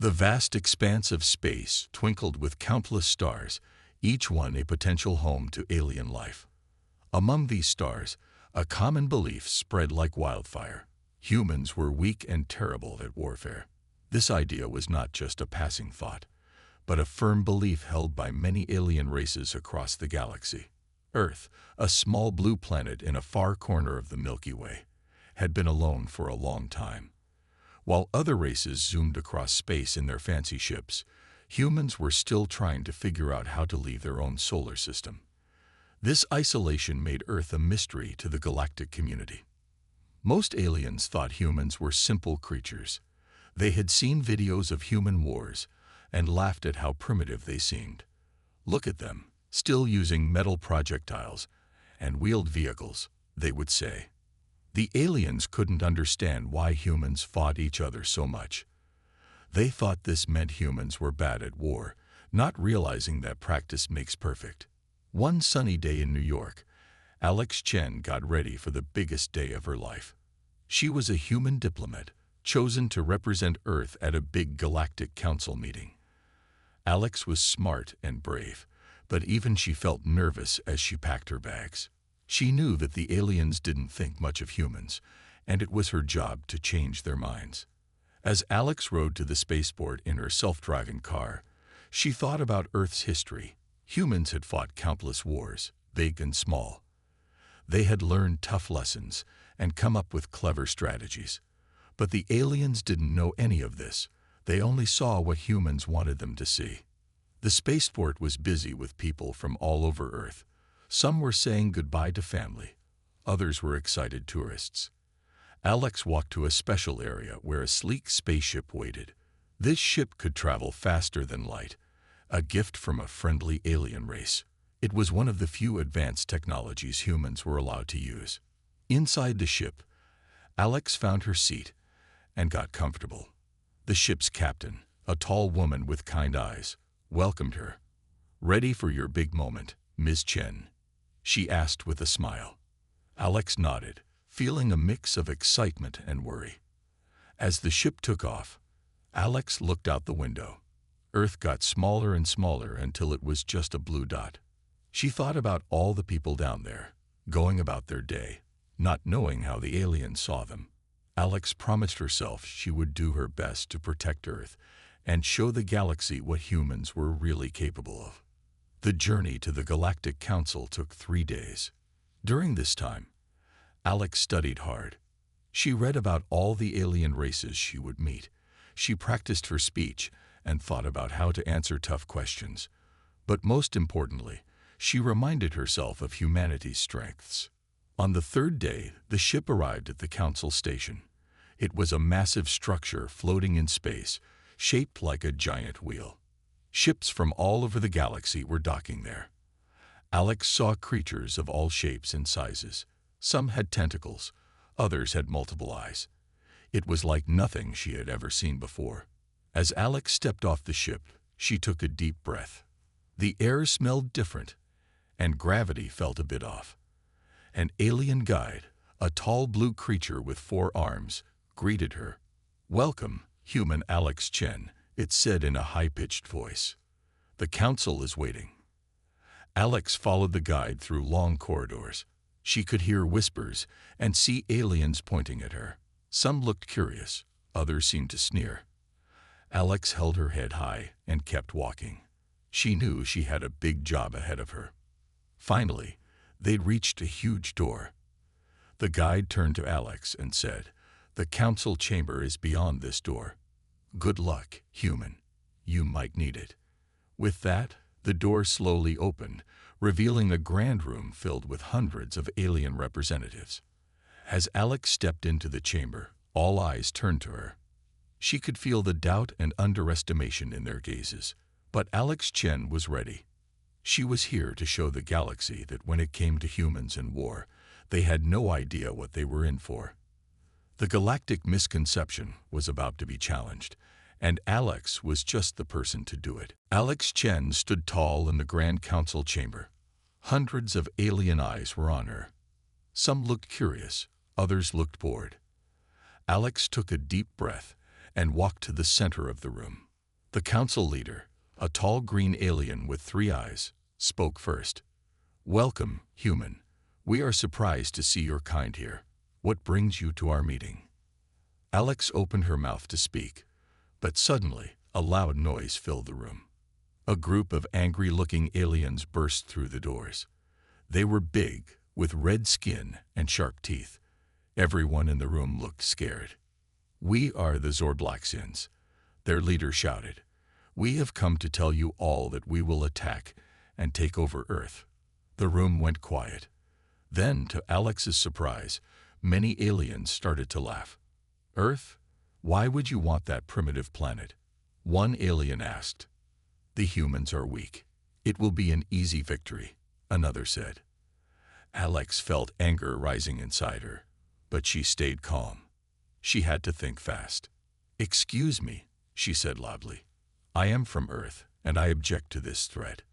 The vast expanse of space twinkled with countless stars, each one a potential home to alien life. Among these stars, a common belief spread like wildfire. Humans were weak and terrible at warfare. This idea was not just a passing thought, but a firm belief held by many alien races across the galaxy. Earth, a small blue planet in a far corner of the Milky Way, had been alone for a long time. While other races zoomed across space in their fancy ships, humans were still trying to figure out how to leave their own solar system. This isolation made Earth a mystery to the galactic community. Most aliens thought humans were simple creatures. They had seen videos of human wars and laughed at how primitive they seemed. Look at them, still using metal projectiles and wheeled vehicles, they would say. The aliens couldn't understand why humans fought each other so much. They thought this meant humans were bad at war, not realizing that practice makes perfect. One sunny day in New York, Alex Chen got ready for the biggest day of her life. She was a human diplomat, chosen to represent Earth at a big galactic council meeting. Alex was smart and brave, but even she felt nervous as she packed her bags. She knew that the aliens didn't think much of humans, and it was her job to change their minds. As Alex rode to the spaceport in her self-driving car, she thought about Earth's history. Humans had fought countless wars, big and small. They had learned tough lessons and come up with clever strategies. But the aliens didn't know any of this. They only saw what humans wanted them to see. The spaceport was busy with people from all over Earth. Some were saying goodbye to family. Others were excited tourists. Alex walked to a special area where a sleek spaceship waited. This ship could travel faster than light, a gift from a friendly alien race. It was one of the few advanced technologies humans were allowed to use. Inside the ship, Alex found her seat and got comfortable. The ship's captain, a tall woman with kind eyes, welcomed her. "Ready for your big moment, Ms. Chen?" she asked with a smile. Alex nodded, feeling a mix of excitement and worry. As the ship took off, Alex looked out the window. Earth got smaller and smaller until it was just a blue dot. She thought about all the people down there, going about their day, not knowing how the aliens saw them. Alex promised herself she would do her best to protect Earth and show the galaxy what humans were really capable of. The journey to the Galactic Council took 3 days. During this time, Alex studied hard. She read about all the alien races she would meet. She practiced her speech and thought about how to answer tough questions. But most importantly, she reminded herself of humanity's strengths. On the 3rd day, the ship arrived at the council station. It was a massive structure floating in space, shaped like a giant wheel. Ships from all over the galaxy were docking there. Alex saw creatures of all shapes and sizes. Some had tentacles, others had multiple eyes. It was like nothing she had ever seen before. As Alex stepped off the ship, she took a deep breath. The air smelled different, and gravity felt a bit off. An alien guide, a tall blue creature with 4 arms, greeted her. "Welcome, human Alex Chen," it said in a high-pitched voice. "The council is waiting." Alex followed the guide through long corridors. She could hear whispers and see aliens pointing at her. Some looked curious, others seemed to sneer. Alex held her head high and kept walking. She knew she had a big job ahead of her. Finally, they'd reached a huge door. The guide turned to Alex and said, "The council chamber is beyond this door. Good luck, human. You might need it." With that, the door slowly opened, revealing a grand room filled with hundreds of alien representatives. As Alex stepped into the chamber, all eyes turned to her. She could feel the doubt and underestimation in their gazes, but Alex Chen was ready. She was here to show the galaxy that when it came to humans and war, they had no idea what they were in for. The galactic misconception was about to be challenged, and Alex was just the person to do it. Alex Chen stood tall in the Grand Council chamber. Hundreds of alien eyes were on her. Some looked curious, others looked bored. Alex took a deep breath and walked to the center of the room. The council leader, a tall green alien with 3 eyes, spoke first. "Welcome, human. We are surprised to see your kind here. What brings you to our meeting?" Alex opened her mouth to speak, but suddenly a loud noise filled the room. A group of angry-looking aliens burst through the doors. They were big, with red skin and sharp teeth. Everyone in the room looked scared. "We are the Zorblaxians," their leader shouted. "We have come to tell you all that we will attack and take over Earth." The room went quiet. Then, to Alex's surprise, many aliens started to laugh. "Earth? Why would you want that primitive planet?" One alien asked. "The humans are weak. It will be an easy victory," another said. Alex felt anger rising inside her, but she stayed calm. She had to think fast. "Excuse me," she said loudly. "I am from Earth, and I object to this threat."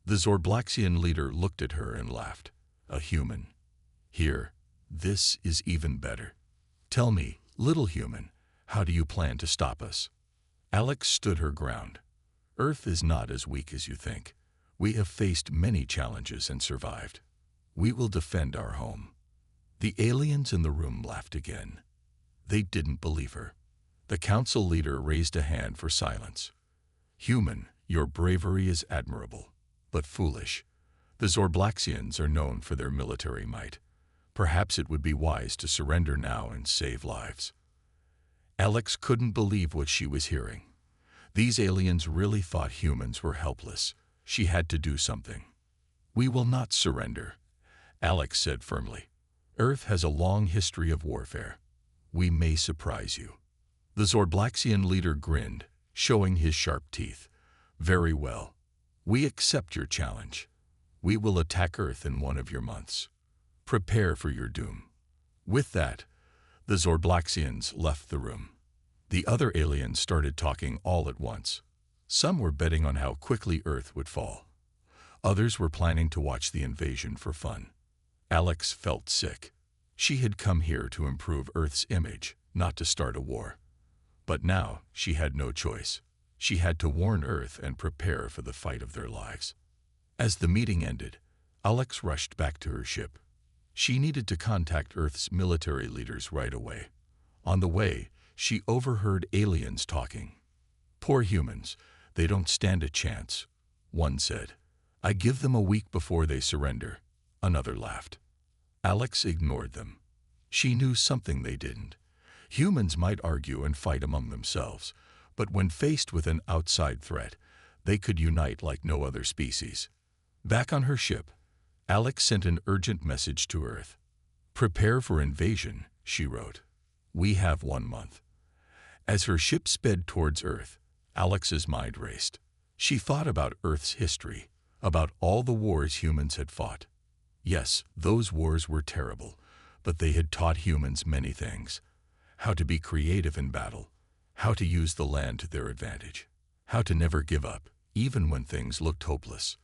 The Zorblaxian leader looked at her and laughed. "A human. Here, this is even better. Tell me, little human, how do you plan to stop us?" Alex stood her ground. "Earth is not as weak as you think. We have faced many challenges and survived. We will defend our home." The aliens in the room laughed again. They didn't believe her. The council leader raised a hand for silence. "Human, your bravery is admirable, but foolish. The Zorblaxians are known for their military might. Perhaps it would be wise to surrender now and save lives." Alex couldn't believe what she was hearing. These aliens really thought humans were helpless. She had to do something. "We will not surrender," Alex said firmly. "Earth has a long history of warfare. We may surprise you." The Zorblaxian leader grinned, showing his sharp teeth. "Very well. We accept your challenge. We will attack Earth in 1 of your months. Prepare for your doom." With that, the Zorblaxians left the room. The other aliens started talking all at once. Some were betting on how quickly Earth would fall. Others were planning to watch the invasion for fun. Alex felt sick. She had come here to improve Earth's image, not to start a war. But now she had no choice. She had to warn Earth and prepare for the fight of their lives. As the meeting ended, Alex rushed back to her ship. She needed to contact Earth's military leaders right away. On the way, she overheard aliens talking. "Poor humans, they don't stand a chance," one said. "I give them a week before they surrender," another laughed. Alex ignored them. She knew something they didn't. Humans might argue and fight among themselves, but when faced with an outside threat, they could unite like no other species. Back on her ship, Alex sent an urgent message to Earth. "Prepare for invasion," she wrote. "We have 1 month." As her ship sped towards Earth, Alex's mind raced. She thought about Earth's history, about all the wars humans had fought. Yes, those wars were terrible, but they had taught humans many things. How to be creative in battle, how to use the land to their advantage, how to never give up, even when things looked hopeless.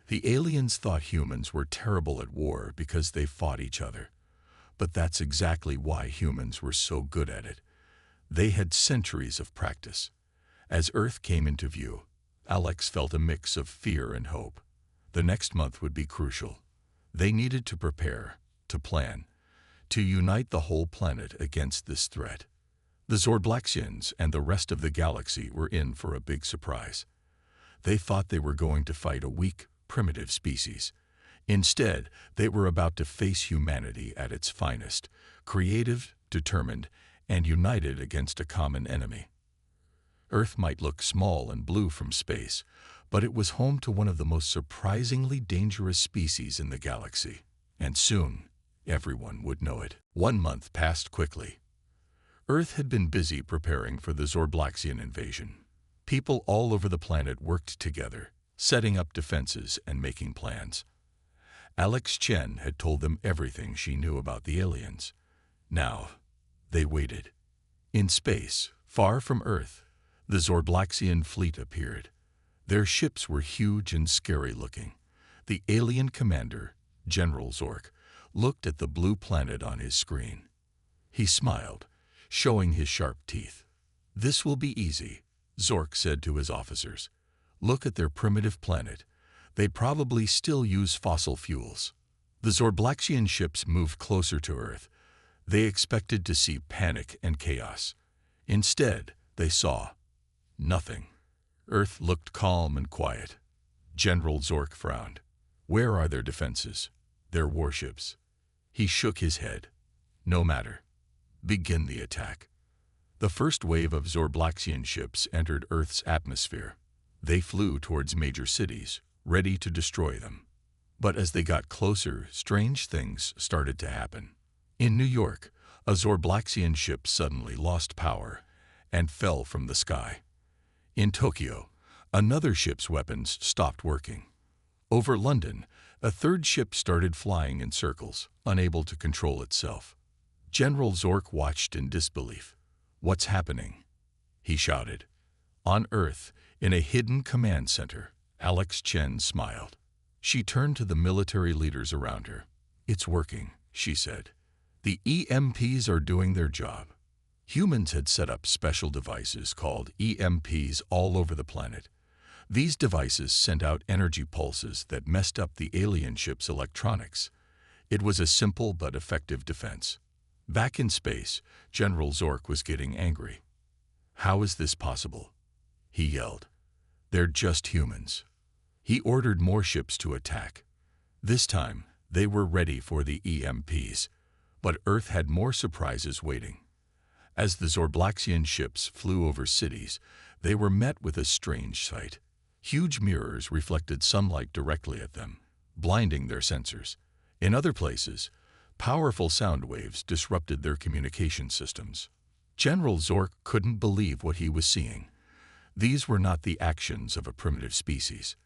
The aliens thought humans were terrible at war because they fought each other. But that's exactly why humans were so good at it. They had centuries of practice. As Earth came into view, Alex felt a mix of fear and hope. The next month would be crucial. They needed to prepare, to plan, to unite the whole planet against this threat. The Zorblaxians and the rest of the galaxy were in for a big surprise. They thought they were going to fight a weak, primitive species. Instead, they were about to face humanity at its finest, creative, determined, and united against a common enemy. Earth might look small and blue from space, but it was home to one of the most surprisingly dangerous species in the galaxy. And soon, everyone would know it. 1 month passed quickly. Earth had been busy preparing for the Zorblaxian invasion. People all over the planet worked together, setting up defenses and making plans. Alex Chen had told them everything she knew about the aliens. Now, they waited. In space, far from Earth, the Zorblaxian fleet appeared. Their ships were huge and scary-looking. The alien commander, General Zork, looked at the blue planet on his screen. He smiled, showing his sharp teeth. "This will be easy. Zork said to his officers. Look at their primitive planet. They probably still use fossil fuels. The Zorblaxian ships moved closer to Earth. They expected to see panic and chaos. Instead, they saw nothing. Earth looked calm and quiet. General Zork frowned. Where are their defenses? Their warships? He shook his head. No matter. Begin the attack. The first wave of Zorblaxian ships entered Earth's atmosphere. They flew towards major cities, ready to destroy them. But as they got closer, strange things started to happen. In New York, a Zorblaxian ship suddenly lost power and fell from the sky. In Tokyo, another ship's weapons stopped working. Over London, a third ship started flying in circles, unable to control itself. General Zork watched in disbelief. What's happening? He shouted. On Earth, in a hidden command center, Alex Chen smiled. She turned to the military leaders around her. It's working, she said. The EMPs are doing their job. Humans had set up special devices called EMPs all over the planet. These devices sent out energy pulses that messed up the alien ship's electronics. It was a simple but effective defense. Back in space, General Zork was getting angry. How is this possible? He yelled. They're just humans. He ordered more ships to attack. This time, they were ready for the EMPs, but Earth had more surprises waiting. As the Zorblaxian ships flew over cities, they were met with a strange sight. Huge mirrors reflected sunlight directly at them, blinding their sensors. In other places, powerful sound waves disrupted their communication systems. General Zork couldn't believe what he was seeing. These were not the actions of a primitive species.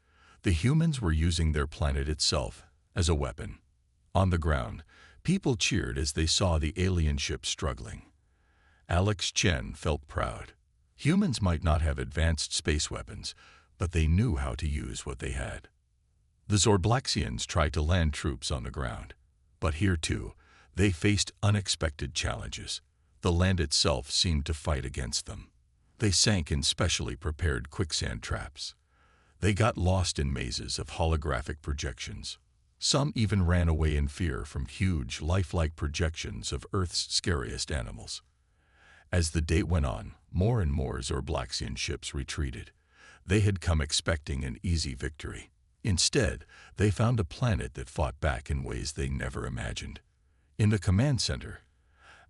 The humans were using their planet itself as a weapon. On the ground, people cheered as they saw the alien ship struggling. Alex Chen felt proud. Humans might not have advanced space weapons, but they knew how to use what they had. The Zorblaxians tried to land troops on the ground. But here, too, they faced unexpected challenges. The land itself seemed to fight against them. They sank in specially prepared quicksand traps. They got lost in mazes of holographic projections. Some even ran away in fear from huge, lifelike projections of Earth's scariest animals. As the day went on, more and more Zorblaxian ships retreated. They had come expecting an easy victory. Instead, they found a planet that fought back in ways they never imagined. In the command center,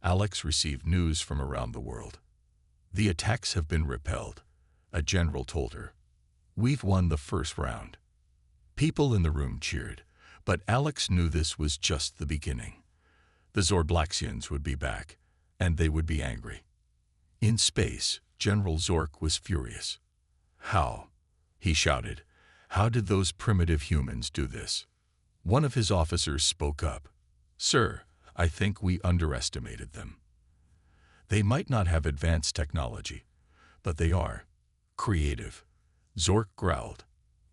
Alex received news from around the world. The attacks have been repelled, a general told her. We've won the first round. People in the room cheered, but Alex knew this was just the beginning. The Zorblaxians would be back, and they would be angry. In space, General Zork was furious. How? He shouted. How did those primitive humans do this? One of his officers spoke up. Sir, I think we underestimated them. They might not have advanced technology, but they are creative. Zork growled.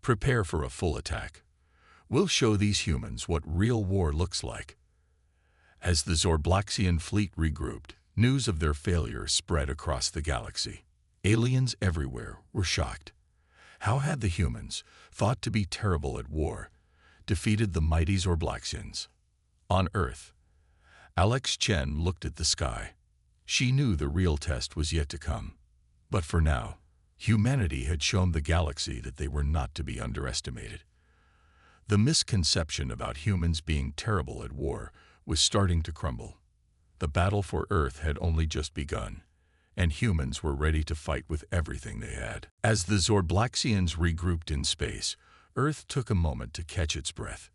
Prepare for a full attack. We'll show these humans what real war looks like. As the Zorblaxian fleet regrouped, news of their failure spread across the galaxy. Aliens everywhere were shocked. How had the humans, thought to be terrible at war, defeated the mighty Zorblaxians? On Earth, Alex Chen looked at the sky. She knew the real test was yet to come. But for now, humanity had shown the galaxy that they were not to be underestimated. The misconception about humans being terrible at war was starting to crumble. The battle for Earth had only just begun, and humans were ready to fight with everything they had. As the Zorblaxians regrouped in space, Earth took a moment to catch its breath.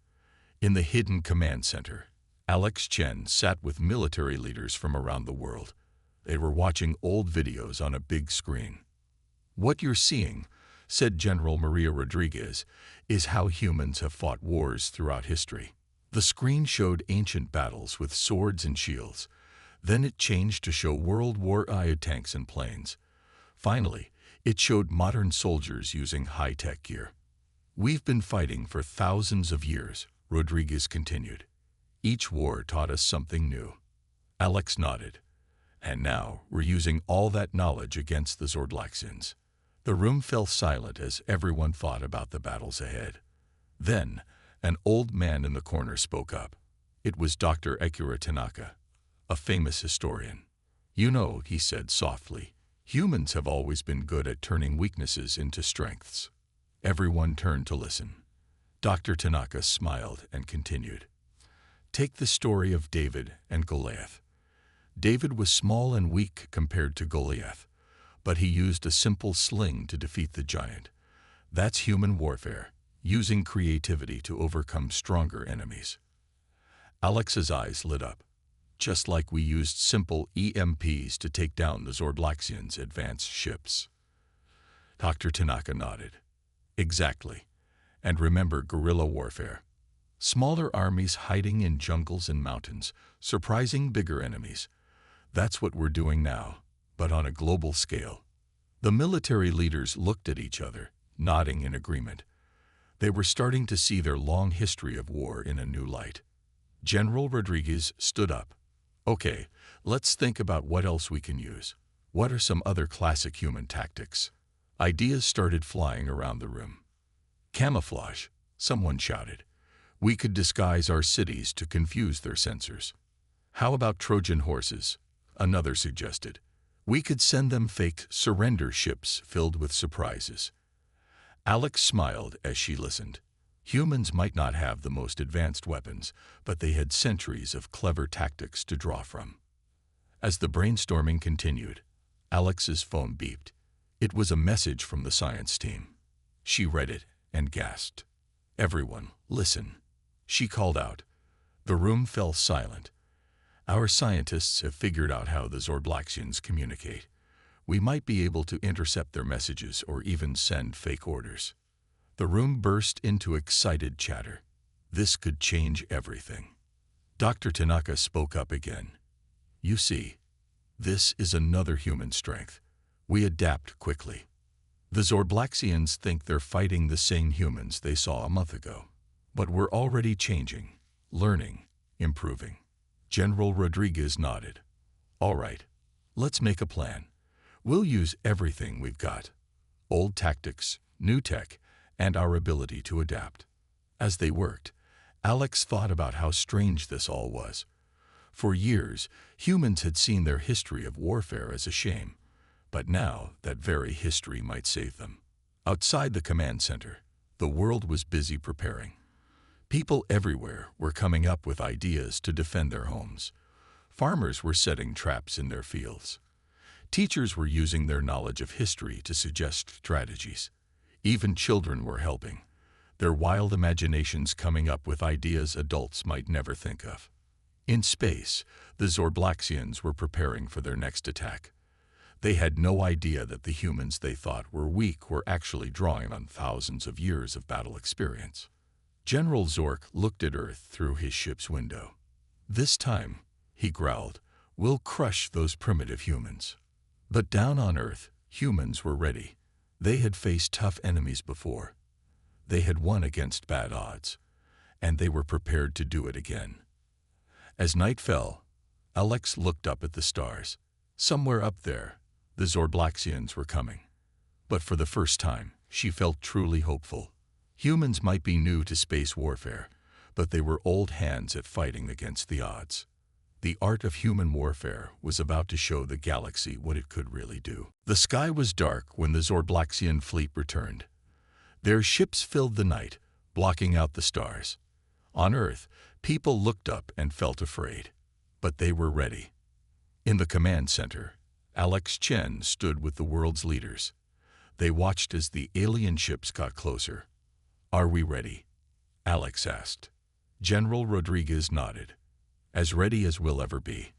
In the hidden command center, Alex Chen sat with military leaders from around the world. They were watching old videos on a big screen. What you're seeing, said General Maria Rodriguez, is how humans have fought wars throughout history. The screen showed ancient battles with swords and shields. Then it changed to show World War I tanks and planes. Finally, it showed modern soldiers using high-tech gear. We've been fighting for thousands of years, Rodriguez continued. Each war taught us something new. Alex nodded. And now we're using all that knowledge against the Zorblaxians. The room fell silent as everyone thought about the battles ahead. Then, an old man in the corner spoke up. It was Dr. Akira Tanaka, a famous historian. "You know," he said softly, "humans have always been good at turning weaknesses into strengths." Everyone turned to listen. Dr. Tanaka smiled and continued. "Take the story of David and Goliath. David was small and weak compared to Goliath, but he used a simple sling to defeat the giant. That's human warfare, using creativity to overcome stronger enemies." Alex's eyes lit up. "Just like we used simple EMPs to take down the Zorblaxians' advanced ships." Dr. Tanaka nodded. "Exactly. And remember guerrilla warfare. Smaller armies hiding in jungles and mountains, surprising bigger enemies. That's what we're doing now, but on a global scale." The military leaders looked at each other, nodding in agreement. They were starting to see their long history of war in a new light. General Rodriguez stood up. "Okay, let's think about what else we can use. What are some other classic human tactics?" Ideas started flying around the room. "Camouflage," someone shouted. "We could disguise our cities to confuse their sensors." "How about Trojan horses?" another suggested. "We could send them fake surrender ships filled with surprises." Alex smiled as she listened. Humans might not have the most advanced weapons, but they had centuries of clever tactics to draw from. As the brainstorming continued, Alex's phone beeped. It was a message from the science team. She read it and gasped. "Everyone, listen," she called out. The room fell silent. "Our scientists have figured out how the Zorblaxians communicate. We might be able to intercept their messages or even send fake orders." The room burst into excited chatter. This could change everything. Dr. Tanaka spoke up again. "You see, this is another human strength. We adapt quickly. The Zorblaxians think they're fighting the same humans they saw a month ago. But we're already changing, learning, improving." General Rodriguez nodded. "All right, let's make a plan. We'll use everything we've got. Old tactics, new tech, and our ability to adapt." As they worked, Alex thought about how strange this all was. For years, humans had seen their history of warfare as a shame, but now that very history might save them. Outside the command center, the world was busy preparing. People everywhere were coming up with ideas to defend their homes. Farmers were setting traps in their fields. Teachers were using their knowledge of history to suggest strategies. Even children were helping, their wild imaginations coming up with ideas adults might never think of. In space, the Zorblaxians were preparing for their next attack. They had no idea that the humans they thought were weak were actually drawing on thousands of years of battle experience. General Zork looked at Earth through his ship's window. "This time," he growled, "we'll crush those primitive humans." But down on Earth, humans were ready. They had faced tough enemies before. They had won against bad odds, and they were prepared to do it again. As night fell, Alex looked up at the stars. Somewhere up there, the Zorblaxians were coming. But for the first time, she felt truly hopeful. Humans might be new to space warfare, but they were old hands at fighting against the odds. The art of human warfare was about to show the galaxy what it could really do. The sky was dark when the Zorblaxian fleet returned. Their ships filled the night, blocking out the stars. On Earth, people looked up and felt afraid, but they were ready. In the command center, Alex Chen stood with the world's leaders. They watched as the alien ships got closer. "Are we ready?" Alex asked. General Rodriguez nodded. "As ready as we'll ever be.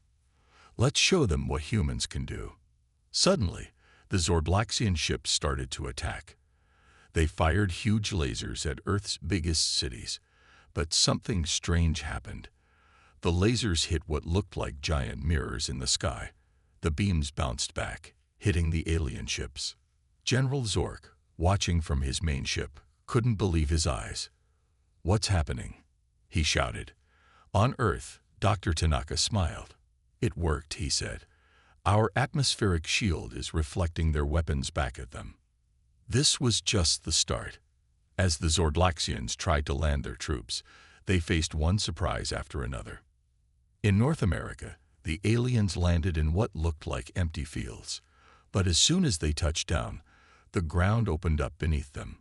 Let's show them what humans can do." Suddenly, the Zorblaxian ships started to attack. They fired huge lasers at Earth's biggest cities, but something strange happened. The lasers hit what looked like giant mirrors in the sky. The beams bounced back, hitting the alien ships. General Zork, watching from his main ship, couldn't believe his eyes. "What's happening?" he shouted. On Earth, Dr. Tanaka smiled. "It worked," he said. "Our atmospheric shield is reflecting their weapons back at them." This was just the start. As the Zordlaxians tried to land their troops, they faced one surprise after another. In North America, the aliens landed in what looked like empty fields. But as soon as they touched down, the ground opened up beneath them.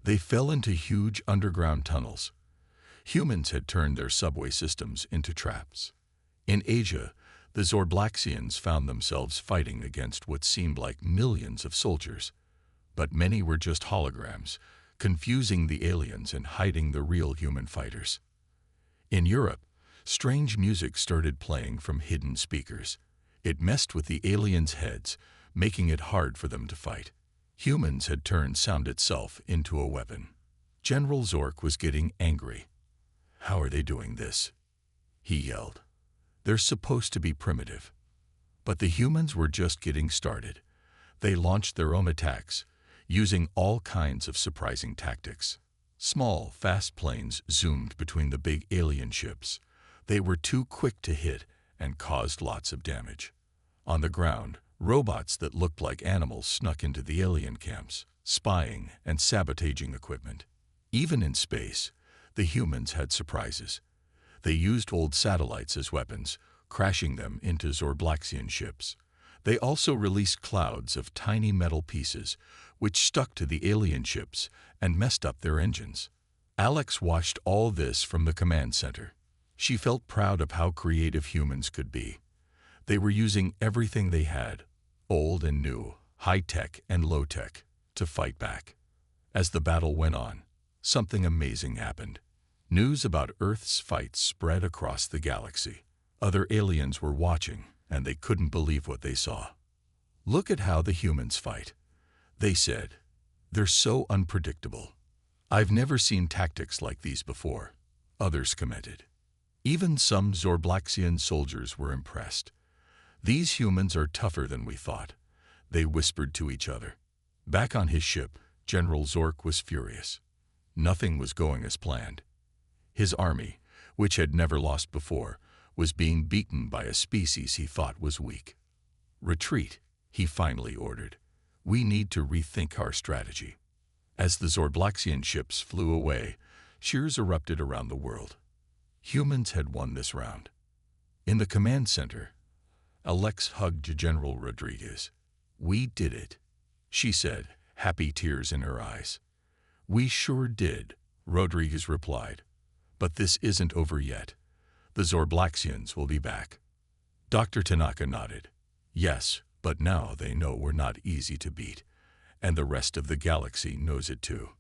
They fell into huge underground tunnels. Humans had turned their subway systems into traps. In Asia, the Zordlaxians found themselves fighting against what seemed like millions of soldiers. But many were just holograms, confusing the aliens and hiding the real human fighters. In Europe, strange music started playing from hidden speakers. It messed with the aliens' heads, making it hard for them to fight. Humans had turned sound itself into a weapon. General Zork was getting angry. "How are they doing this?" he yelled. "They're supposed to be primitive." But the humans were just getting started. They launched their own attacks, using all kinds of surprising tactics. Small, fast planes zoomed between the big alien ships. They were too quick to hit and caused lots of damage. On the ground, robots that looked like animals snuck into the alien camps, spying and sabotaging equipment. Even in space, the humans had surprises. They used old satellites as weapons, crashing them into Zordlaxian ships. They also released clouds of tiny metal pieces, which stuck to the alien ships and messed up their engines. Alex watched all this from the command center. She felt proud of how creative humans could be. They were using everything they had, old and new, high-tech and low-tech, to fight back. As the battle went on, something amazing happened. News about Earth's fights spread across the galaxy. Other aliens were watching, and they couldn't believe what they saw. "Look at how the humans fight," they said. "They're so unpredictable. I've never seen tactics like these before," others commented. Even some Zordlaxian soldiers were impressed. "These humans are tougher than we thought," they whispered to each other. Back on his ship, General Zork was furious. Nothing was going as planned. His army, which had never lost before, was being beaten by a species he thought was weak. "Retreat," he finally ordered. "We need to rethink our strategy." As the Zordlaxian ships flew away, cheers erupted around the world. Humans had won this round. In the command center, Alex hugged General Rodriguez. "We did it," she said, happy tears in her eyes. "We sure did," Rodriguez replied. "But this isn't over yet. The Zordlaxians will be back." Dr. Tanaka nodded. "Yes, but now they know we're not easy to beat, and the rest of the galaxy knows it too."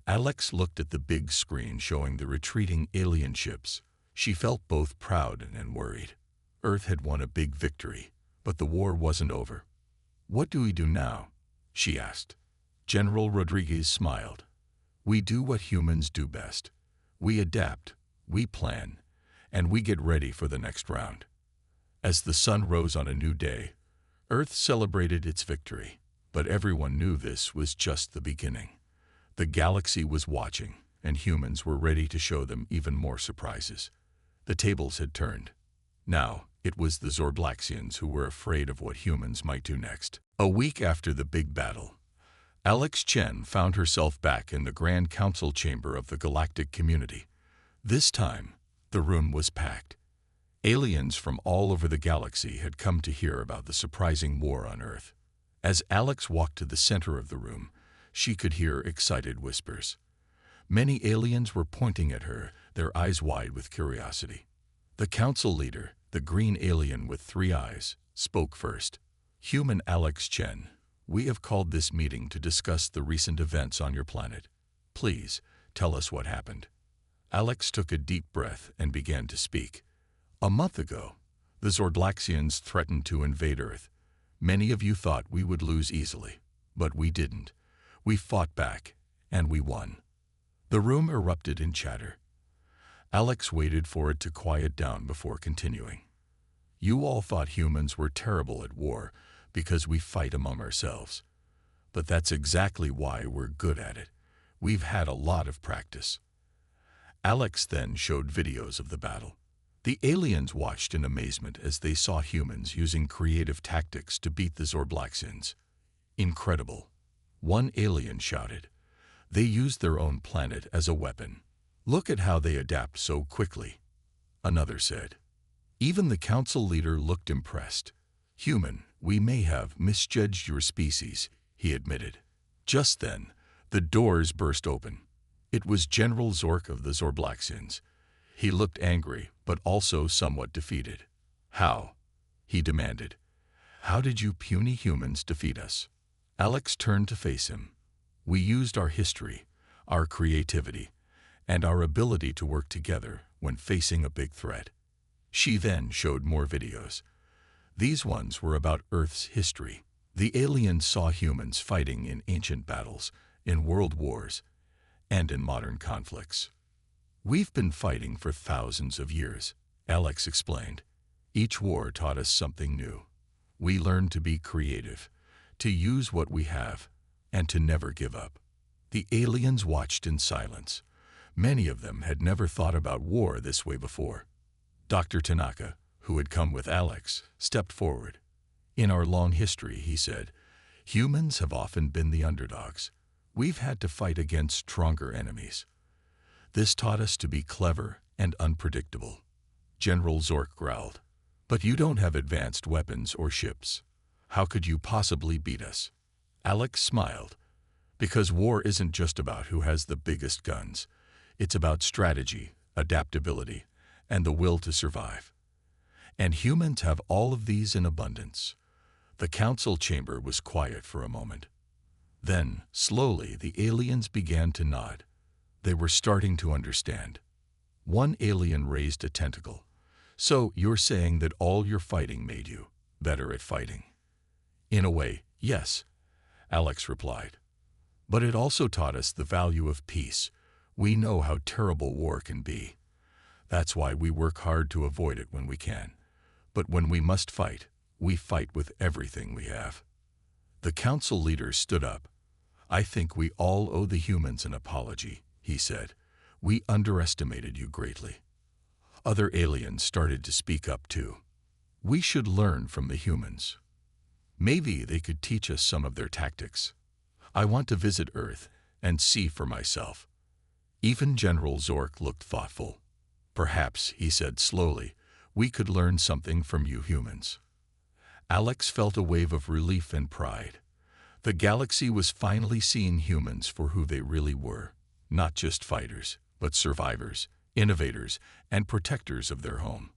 Alex looked at the big screen showing the retreating alien ships. She felt both proud and worried. Earth had won a big victory, but the war wasn't over. "What do we do now?" she asked. General Rodriguez smiled. "We do what humans do best. We adapt, we plan, and we get ready for the next round." As the sun rose on a new day, Earth celebrated its victory, but everyone knew this was just the beginning. The galaxy was watching, and humans were ready to show them even more surprises. The tables had turned. Now, it was the Zordlaxians who were afraid of what humans might do next. A week after the big battle, Alex Chen found herself back in the Grand Council chamber of the galactic community. This time, the room was packed. Aliens from all over the galaxy had come to hear about the surprising war on Earth. As Alex walked to the center of the room, she could hear excited whispers. Many aliens were pointing at her, their eyes wide with curiosity. The council leader, the green alien with 3 eyes, spoke first. "Human Alex Chen, we have called this meeting to discuss the recent events on your planet. Please, tell us what happened." Alex took a deep breath and began to speak. "A month ago, the Zordlaxians threatened to invade Earth. Many of you thought we would lose easily, but we didn't. We fought back, and we won." The room erupted in chatter. Alex waited for it to quiet down before continuing. "You all thought humans were terrible at war because we fight among ourselves. But that's exactly why we're good at it. We've had a lot of practice." Alex then showed videos of the battle. The aliens watched in amazement as they saw humans using creative tactics to beat the Zordlaxians. "Incredible. One alien shouted. They used their own planet as a weapon. Look at how they adapt so quickly, another said. Even the council leader looked impressed. Human, we may have misjudged your species, he admitted. Just then, the doors burst open. It was General Zork of the Zorblaxians. He looked angry, but also somewhat defeated. How? He demanded. How did you puny humans defeat us? Alex turned to face him. We used our history, our creativity, and our ability to work together when facing a big threat. She then showed more videos. These ones were about Earth's history. The aliens saw humans fighting in ancient battles, in world wars, and in modern conflicts. We've been fighting for thousands of years, Alex explained. Each war taught us something new. We learned to be creative, to use what we have, and to never give up. The aliens watched in silence. Many of them had never thought about war this way before. Dr. Tanaka, who had come with Alex, stepped forward. In our long history, he said, humans have often been the underdogs. We've had to fight against stronger enemies. This taught us to be clever and unpredictable. General Zork growled. But you don't have advanced weapons or ships. How could you possibly beat us? Alex smiled. Because war isn't just about who has the biggest guns. It's about strategy, adaptability, and the will to survive. And humans have all of these in abundance. The council chamber was quiet for a moment. Then, slowly, the aliens began to nod. They were starting to understand. One alien raised a tentacle. So, you're saying that all your fighting made you better at fighting? In a way, yes, Alex replied. But it also taught us the value of peace. We know how terrible war can be. That's why we work hard to avoid it when we can. But when we must fight, we fight with everything we have. The council leader stood up. I think we all owe the humans an apology, he said. We underestimated you greatly. Other aliens started to speak up too. We should learn from the humans. Maybe they could teach us some of their tactics. I want to visit Earth and see for myself. Even General Zork looked thoughtful. Perhaps, he said slowly, we could learn something from you humans. Alex felt a wave of relief and pride. The galaxy was finally seeing humans for who they really were, not just fighters, but survivors, innovators, and protectors of their home.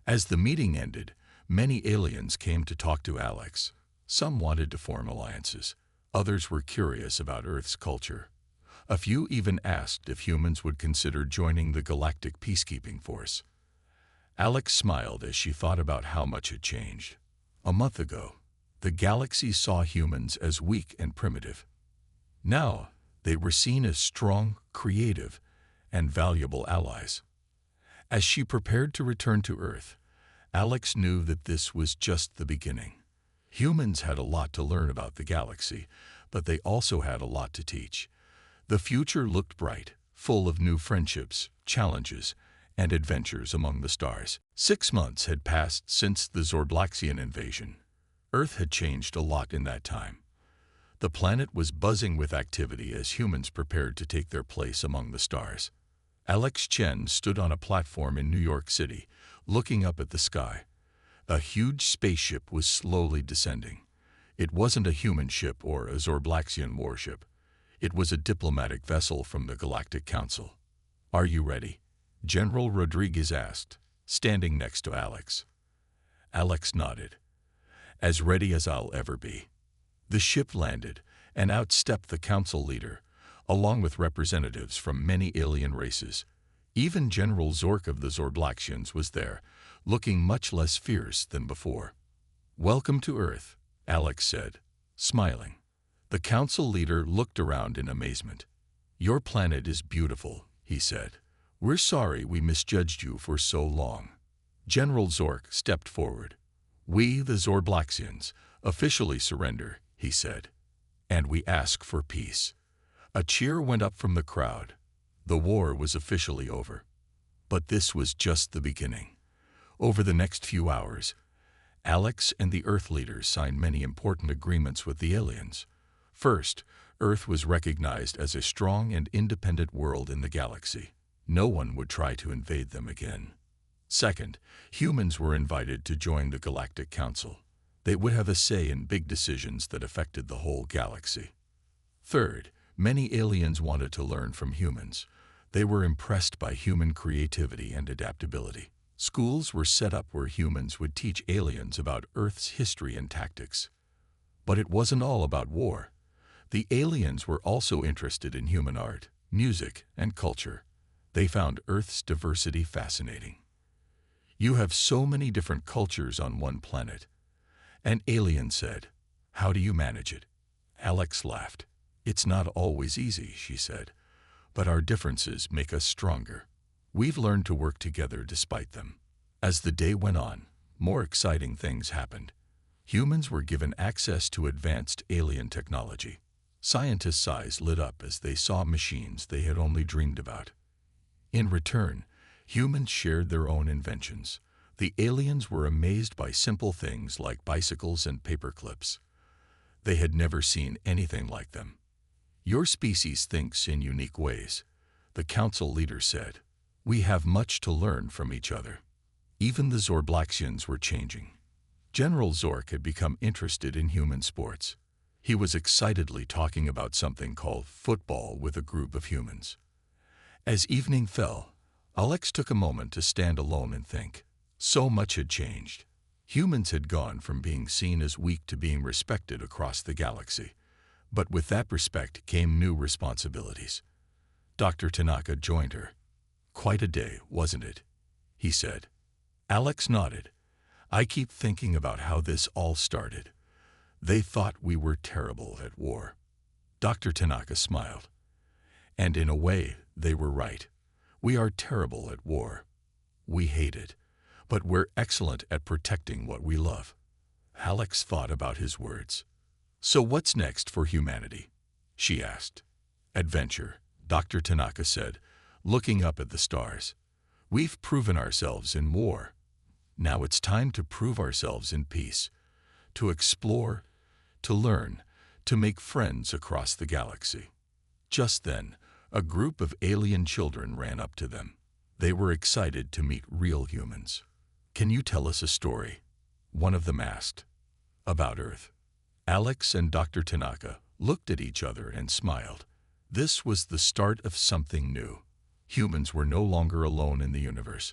As the meeting ended, many aliens came to talk to Alex. Some wanted to form alliances. Others were curious about Earth's culture. A few even asked if humans would consider joining the Galactic Peacekeeping Force. Alex smiled as she thought about how much had changed. A month ago, the galaxy saw humans as weak and primitive. Now, they were seen as strong, creative, and valuable allies. As she prepared to return to Earth, Alex knew that this was just the beginning. Humans had a lot to learn about the galaxy, but they also had a lot to teach. The future looked bright, full of new friendships, challenges, and adventures among the stars. 6 months had passed since the Zorblaxian invasion. Earth had changed a lot in that time. The planet was buzzing with activity as humans prepared to take their place among the stars. Alex Chen stood on a platform in New York City, looking up at the sky. A huge spaceship was slowly descending. It wasn't a human ship or a Zorblaxian warship. It was a diplomatic vessel from the Galactic Council. Are you ready? General Rodriguez asked, standing next to Alex. Alex nodded. As ready as I'll ever be. The ship landed, and out stepped the council leader, along with representatives from many alien races. Even General Zork of the Zorblaxians was there, looking much less fierce than before. Welcome to Earth, Alex said, smiling. The council leader looked around in amazement. Your planet is beautiful, he said. We're sorry we misjudged you for so long. General Zork stepped forward. We, the Zorblaxians, officially surrender, he said. And we ask for peace. A cheer went up from the crowd. The war was officially over. But this was just the beginning. Over the next few hours, Alex and the Earth leaders signed many important agreements with the aliens. First, Earth was recognized as a strong and independent world in the galaxy. No one would try to invade them again. Second, humans were invited to join the Galactic Council. They would have a say in big decisions that affected the whole galaxy. Third, many aliens wanted to learn from humans. They were impressed by human creativity and adaptability. Schools were set up where humans would teach aliens about Earth's history and tactics. But it wasn't all about war. The aliens were also interested in human art, music, and culture. They found Earth's diversity fascinating. "You have so many different cultures on one planet." An alien said. "How do you manage it?" Alex laughed. "It's not always easy," she said, "but our differences make us stronger. We've learned to work together despite them." As the day went on, more exciting things happened. Humans were given access to advanced alien technology. Scientists' eyes lit up as they saw machines they had only dreamed about. In return, humans shared their own inventions. The aliens were amazed by simple things like bicycles and paper clips. They had never seen anything like them. "Your species thinks in unique ways," the council leader said. "We have much to learn from each other." Even the Zorblaxians were changing. General Zork had become interested in human sports. He was excitedly talking about something called football with a group of humans. As evening fell, Alex took a moment to stand alone and think. So much had changed. Humans had gone from being seen as weak to being respected across the galaxy. But with that respect came new responsibilities. Dr. Tanaka joined her. "Quite a day, wasn't it?" he said. Alex nodded. "I keep thinking about how this all started. They thought we were terrible at war." Dr. Tanaka smiled. "And in a way, they were right. We are terrible at war. We hate it, but we're excellent at protecting what we love." Alex thought about his words. "So what's next for humanity?" she asked. "Adventure," Dr. Tanaka said, looking up at the stars. "We've proven ourselves in war. Now it's time to prove ourselves in peace, to explore, to learn, to make friends across the galaxy." Just then, a group of alien children ran up to them. They were excited to meet real humans. "Can you tell us a story?" one of them asked. "About Earth." Alex and Dr. Tanaka looked at each other and smiled. This was the start of something new. Humans were no longer alone in the universe.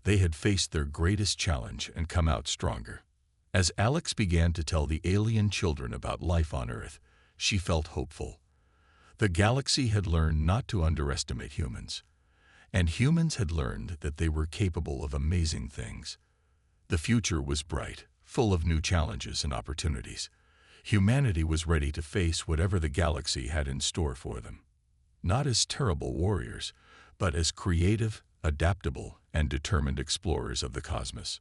They had faced their greatest challenge and come out stronger. As Alex began to tell the alien children about life on Earth, she felt hopeful. The galaxy had learned not to underestimate humans, and humans had learned that they were capable of amazing things. The future was bright, full of new challenges and opportunities. Humanity was ready to face whatever the galaxy had in store for them. Not as terrible warriors, but as creative, adaptable, and determined explorers of the cosmos.